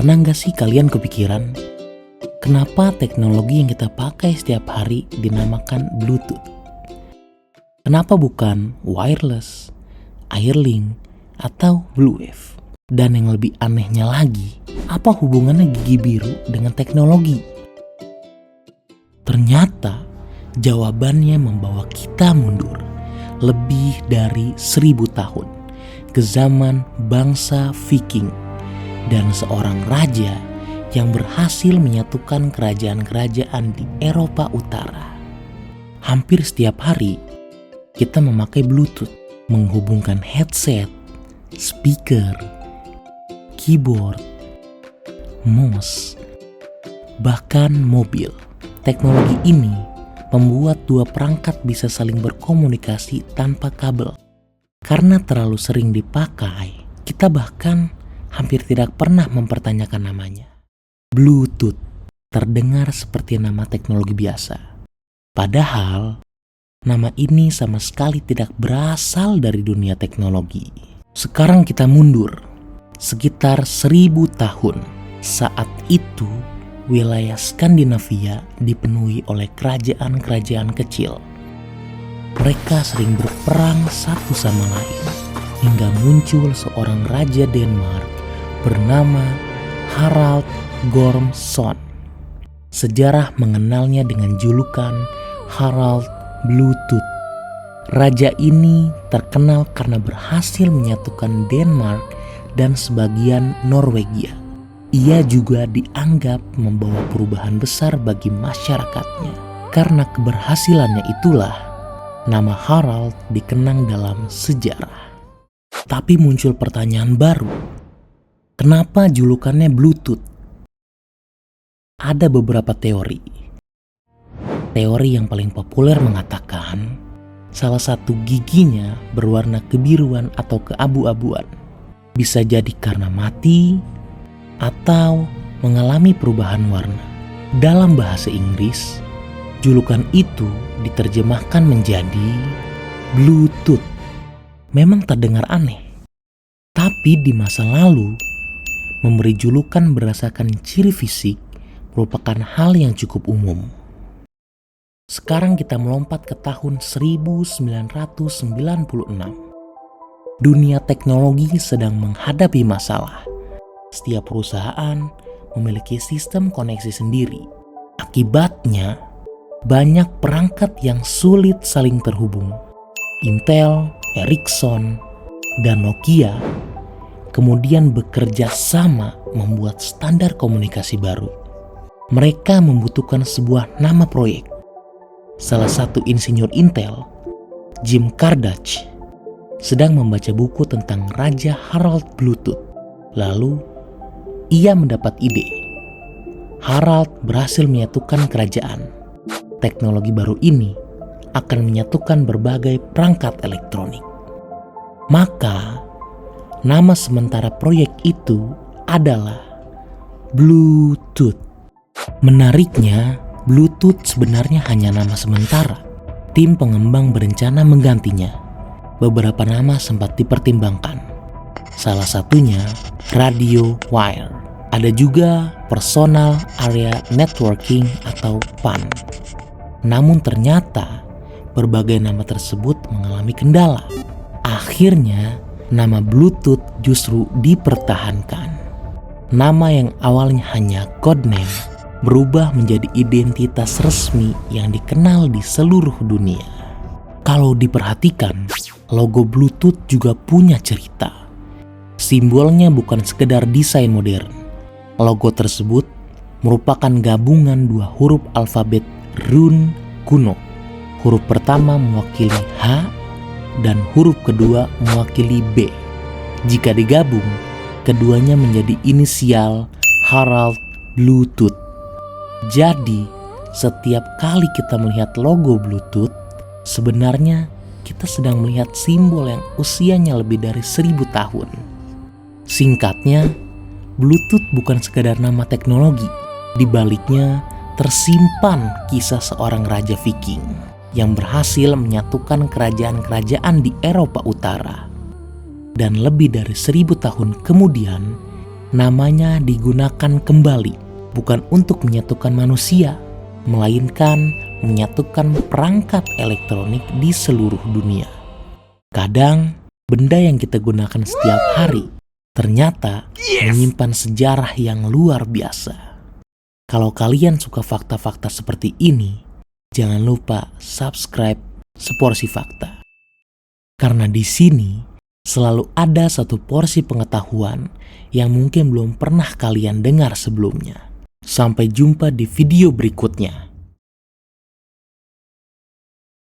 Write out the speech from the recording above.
Pernah nggak sih kalian kepikiran, kenapa teknologi yang kita pakai setiap hari dinamakan Bluetooth? Kenapa bukan wireless, Airlink, atau Blue Wave? Dan yang lebih anehnya lagi, apa hubungannya gigi biru dengan teknologi? Ternyata jawabannya membawa kita mundur lebih dari 1000 tahun ke zaman bangsa Viking dan seorang raja yang berhasil menyatukan kerajaan-kerajaan di Eropa Utara. Hampir setiap hari kita memakai Bluetooth, menghubungkan headset, speaker, keyboard, mouse, bahkan mobil. Teknologi ini membuat dua perangkat bisa saling berkomunikasi tanpa kabel. Karena terlalu sering dipakai, kita bahkan hampir tidak pernah mempertanyakan namanya. Bluetooth terdengar seperti nama teknologi biasa. Padahal, nama ini sama sekali tidak berasal dari dunia teknologi. Sekarang kita mundur sekitar 1000 tahun. Saat itu, wilayah Skandinavia dipenuhi oleh kerajaan-kerajaan kecil. Mereka sering berperang satu sama lain hingga muncul seorang raja Denmark bernama Harald Gormson. Sejarah mengenalnya dengan julukan Harald Bluetooth. Raja ini terkenal karena berhasil menyatukan Denmark dan sebagian Norwegia. Ia juga dianggap membawa perubahan besar bagi masyarakatnya. Karena keberhasilannya itulah nama Harald dikenang dalam sejarah. Tapi muncul pertanyaan baru. Kenapa julukannya Bluetooth? Ada beberapa teori. Teori yang paling populer mengatakan salah satu giginya berwarna kebiruan atau keabu-abuan. Bisa jadi karena mati atau mengalami perubahan warna. Dalam bahasa Inggris, julukan itu diterjemahkan menjadi Bluetooth. Memang terdengar aneh, tapi di masa lalu, memberi julukan berdasarkan ciri fisik merupakan hal yang cukup umum. Sekarang kita melompat ke tahun 1996. Dunia teknologi sedang menghadapi masalah. Setiap perusahaan memiliki sistem koneksi sendiri. Akibatnya, banyak perangkat yang sulit saling terhubung. Intel, Ericsson, dan Nokia kemudian bekerja sama membuat standar komunikasi baru. Mereka membutuhkan sebuah nama proyek. Salah satu insinyur Intel, Jim Kardach, sedang membaca buku tentang Raja Harald Bluetooth. Lalu, ia mendapat ide. Harald berhasil menyatukan kerajaan. Teknologi baru ini akan menyatukan berbagai perangkat elektronik. Maka, nama sementara proyek itu adalah Bluetooth. Menariknya, Bluetooth sebenarnya hanya nama sementara. Tim pengembang berencana menggantinya. Beberapa nama sempat dipertimbangkan. Salah satunya Radio Wire. Ada juga Personal Area Networking atau PAN. Namun ternyata berbagai nama tersebut mengalami kendala. Akhirnya nama Bluetooth justru dipertahankan. Nama yang awalnya hanya codename berubah menjadi identitas resmi yang dikenal di seluruh dunia. Kalau diperhatikan, logo Bluetooth juga punya cerita. Simbolnya bukan sekedar desain modern. Logo tersebut merupakan gabungan dua huruf alfabet rune kuno. Huruf pertama mewakili H dan huruf kedua mewakili B. Jika digabung, keduanya menjadi inisial Harald Bluetooth. Jadi, setiap kali kita melihat logo Bluetooth, sebenarnya kita sedang melihat simbol yang usianya lebih dari 1000 tahun. Singkatnya, Bluetooth bukan sekadar nama teknologi. Di baliknya tersimpan kisah seorang raja Viking yang berhasil menyatukan kerajaan-kerajaan di Eropa Utara. Dan lebih dari 1000 tahun kemudian, namanya digunakan kembali bukan untuk menyatukan manusia, melainkan menyatukan perangkat elektronik di seluruh dunia. Kadang, benda yang kita gunakan setiap hari ternyata menyimpan sejarah yang luar biasa. Kalau kalian suka fakta-fakta seperti ini, jangan lupa subscribe Seporsi Fakta. Karena di sini selalu ada satu porsi pengetahuan yang mungkin belum pernah kalian dengar sebelumnya. Sampai jumpa di video berikutnya.